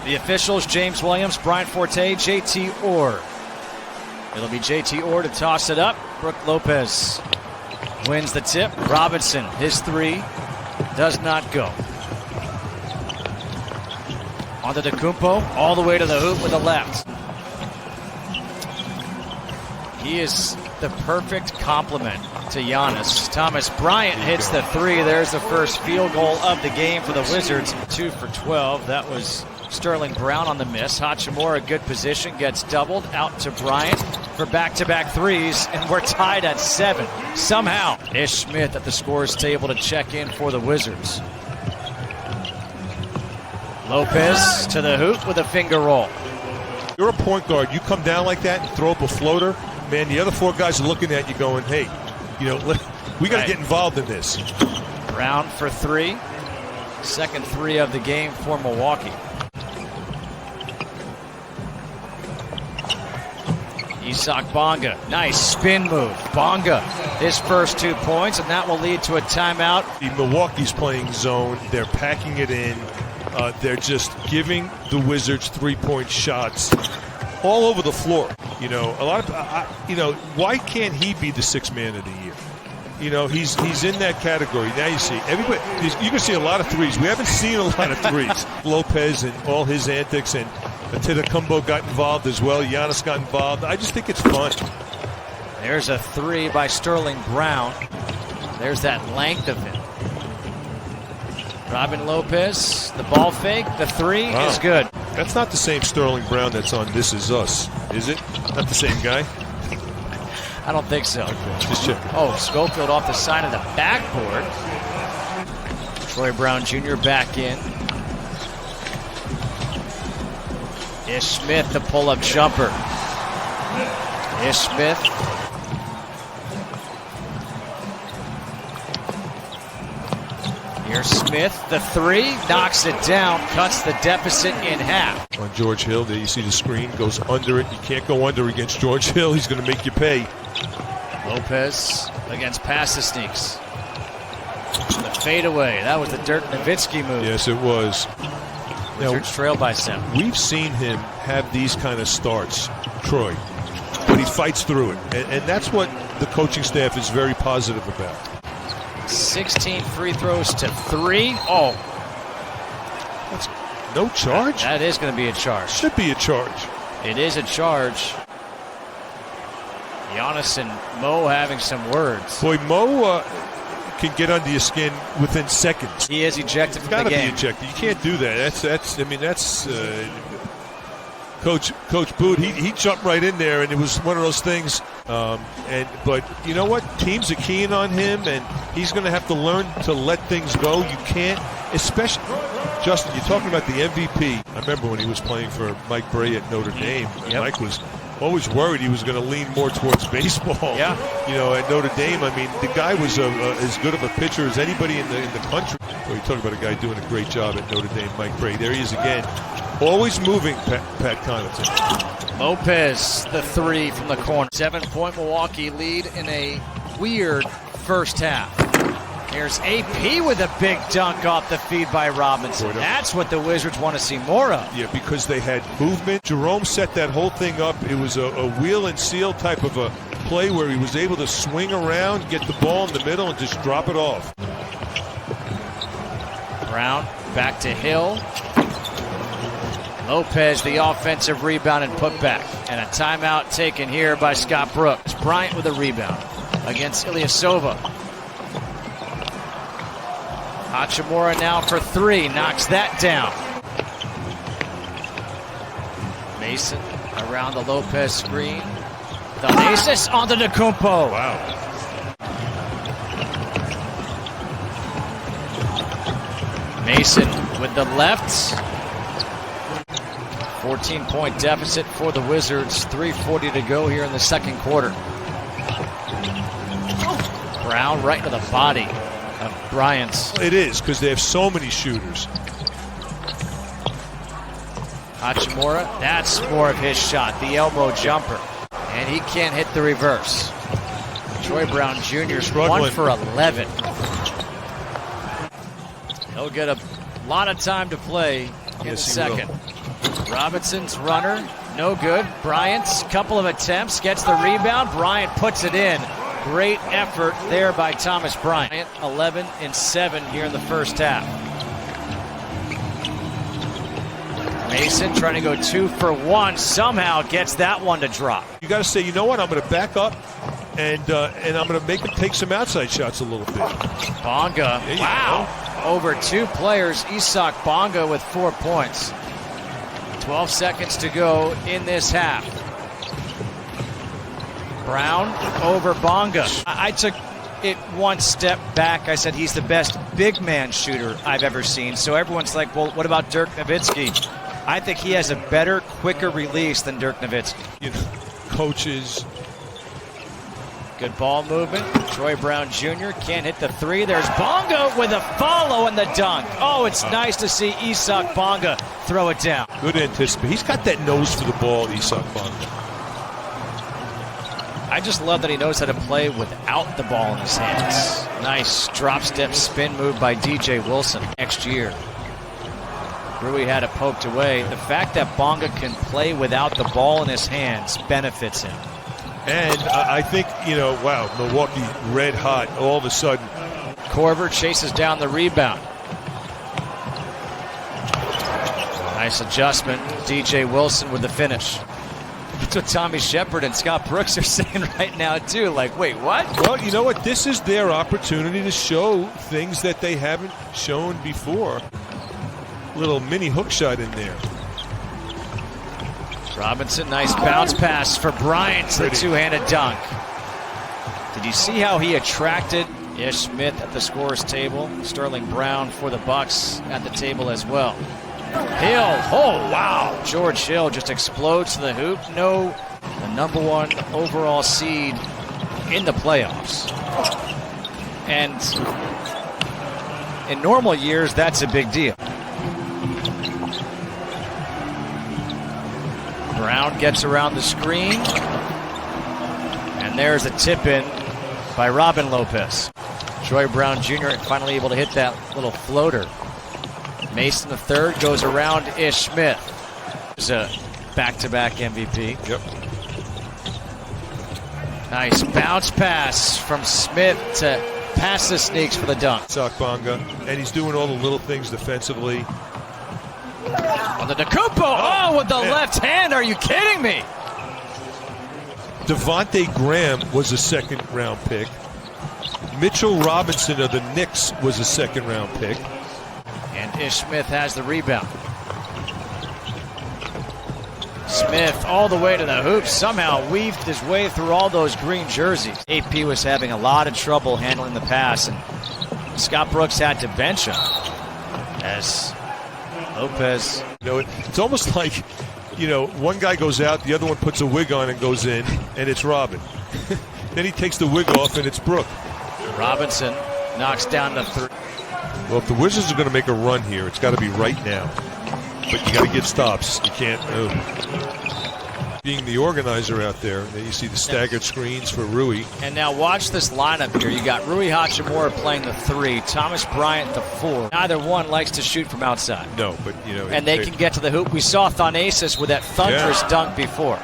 The officials, James Williams, Brian Forte, JT Orr. It'll be JT Orr to toss it up. Brooke Lopez wins the tip. Robinson, his three, does not go. On to DeCumpo, all the way to the hoop with the left. He is the perfect complement to Giannis. Thomas Bryant hits the three. There's the first field goal of the game for the Wizards. 2 for 12. That was Sterling Brown on the miss. Hachimura, good position, gets doubled out to Bryant for back-to-back threes, and we're tied at 7. Somehow, Ish Smith at the scores table to check in for the Wizards. Lopez to the hoop with a finger roll. You're a point guard. You come down like that and throw up a floater, man, the other 4 guys are looking at you going, hey, you know, we got to get involved in this. Brown for 3. Second 3 of the game for Milwaukee. Isak Bonga, nice spin move. Bonga, his first 2 points, and that will lead to a timeout. Milwaukee's playing zone. They're packing it in. They're just giving the Wizards 3-point shots all over the floor. You know, a lot of, you know, why can't he be the 6th man of the year? You know, he's in that category. Now you see everybody. You can see a lot of threes. We haven't seen a lot of threes. Lopez and all his antics, and Antetokounmpo got involved as well. Giannis got involved. I just think it's fun. There's a 3 by Sterling Brown. There's that length of him. Robin Lopez, the ball fake, the 3 is good. That's not the same Sterling Brown that's on This Is Us, is it? Not the same guy? I don't think so. Okay, just checking. Oh, Schofield off the side of the backboard. Troy Brown Jr. back in. Ish Smith, the pull-up jumper. Ish Smith. Here's Smith, the 3, knocks it down, cuts the deficit in half. On George Hill, there you see the screen, goes under it. You can't go under against George Hill. He's going to make you pay. Lopez against Pasisneaks. The fadeaway, that was the Dirk Nowitzki move. Yes, it was. Wizards trail by 7. We've seen him have these kind of starts, Troy, but he fights through it. And that's what the coaching staff is very positive about. 16 free throws to 3. Oh. That's no charge? That is going to be a charge. Should be a charge. It is a charge. Giannis and Mo having some words. Boy, Mo can get under your skin within seconds. He is ejected from the game. Got to be ejected. You can't do that. That's Coach Boot. He jumped right in there, and it was one of those things. But you know what? Teams are keying on him, and he's going to have to learn to let things go. You can't, especially Justin. You're talking about the MVP. I remember when he was playing for Mike Bray at Notre Dame. Yep. Mike was always worried he was going to lean more towards baseball. Yeah. You know, at Notre Dame, I mean, the guy was as good of a pitcher as anybody in the country. So you talk about a guy doing a great job at Notre Dame, Mike Bray. There he is again. Always moving, Pat Connaughton. Lopez, the 3 from the corner. 7-point Milwaukee lead in a weird first half. Here's AP with a big dunk off the feed by Robinson. That's what the Wizards want to see more of. Yeah, because they had movement. Jerome set that whole thing up. It was a wheel and seal type of a play where he was able to swing around, get the ball in the middle, and just drop it off. Brown back to Hill. Lopez, the offensive rebound and putback. And a timeout taken here by Scott Brooks. Bryant with a rebound against Ilyasova. Hachimura now for 3, knocks that down. Mason around the Lopez screen. The laces onto DeCumpo. Wow. Mason with the left. 14-point deficit for the Wizards. 3:40 to go here in the second quarter. Brown right into the body of Bryant's. It is, because they have so many shooters. Hachimura, that's more of his shot, the elbow jumper. And he can't hit the reverse. Troy Brown Jr. Struggling. 1 for 11. He'll get a lot of time to play in the second. Robinson's runner, no good. Bryant's couple of attempts, gets the rebound. Bryant puts it in. Great effort there by Thomas Bryant. 11 and 7 here in the first half. Mason trying to go 2 for 1. Somehow gets that one to drop. You got to say, you know what? I'm going to back up, and I'm going to make him take some outside shots a little bit. Bonga, wow. Over 2 players. Isak Bonga with 4 points. 12 seconds to go in this half. Brown over Bonga. I took it one step back. I said he's the best big man shooter I've ever seen. So everyone's like, well, what about Dirk Nowitzki? I think he has a better, quicker release than Dirk Nowitzki. You know, coaches. Good ball movement. Troy Brown Jr. can't hit the 3. There's Bonga with a follow and the dunk. Oh, it's nice to see Isak Bonga throw it down. Good anticipation. He's got that nose for the ball, Isak Bonga. I just love that he knows how to play without the ball in his hands. Nice drop step spin move by DJ Wilson. Next year, Rui had it poked away. The fact that Bonga can play without the ball in his hands benefits him. And I think, you know, wow, Milwaukee red hot all of a sudden. Korver chases down the rebound. Nice adjustment. DJ Wilson with the finish. That's what Tommy Shepard and Scott Brooks are saying right now, too. Like, wait, what? Well, you know what? This is their opportunity to show things that they haven't shown before. Little mini hook shot in there. Robinson, nice bounce pass for Bryant. The two-handed dunk. Did you see how he attracted Ish Smith at the scorer's table? Sterling Brown for the Bucks at the table as well. Hill, oh wow. George Hill just explodes to the hoop. No, the #1 overall seed in the playoffs. And in normal years, that's a big deal. Brown gets around the screen. And there's a tip-in by Robin Lopez. Troy Brown Jr. finally able to hit that little floater. Mason the third goes around Ish Smith. There's a back-to-back MVP. Yep. Nice bounce pass from Smith to pass the sneaks for the dunk. Isak Bonga, and he's doing all the little things defensively. On the Decumpo, oh, with the left hand, are you kidding me? Devontae Graham was a second-round pick. Mitchell Robinson of the Knicks was a second-round pick. And Ish Smith has the rebound. Smith all the way to the hoop, somehow weaved his way through all those green jerseys. AP was having a lot of trouble handling the pass, and Scott Brooks had to bench him as Lopez. You know, it's almost like, you know, one guy goes out, the other one puts a wig on and goes in, and it's Robin. Then he takes the wig off, and it's Brook. Robinson knocks down the 3. Well, if the Wizards are going to make a run here, it's got to be right now. But you got to get stops. You can't. Being the organizer out there, then you see the staggered screens for Rui. And now watch this lineup here. You got Rui Hachimura playing the 3, Thomas Bryant the 4. Neither one likes to shoot from outside. No, but you know. And they can get to the hoop. We saw Thanasis with that thunderous dunk before.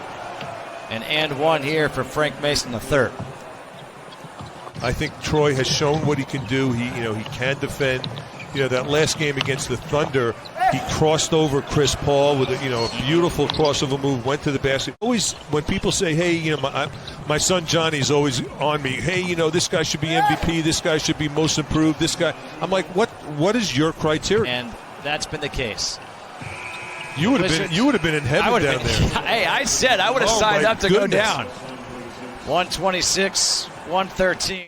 And one here for Frank Mason the 3rd. I think Troy has shown what he can do. He can defend. You know, that last game against the Thunder, he crossed over Chris Paul with a beautiful crossover move, went to the basket. Always, when people say, hey, you know, my son Johnny's always on me. Hey, you know, this guy should be MVP. This guy should be most improved. This guy. I'm like, what is your criteria? And that's been the case. You would have been in heaven down there. Hey, I said I would have signed up to go down. 126, 113.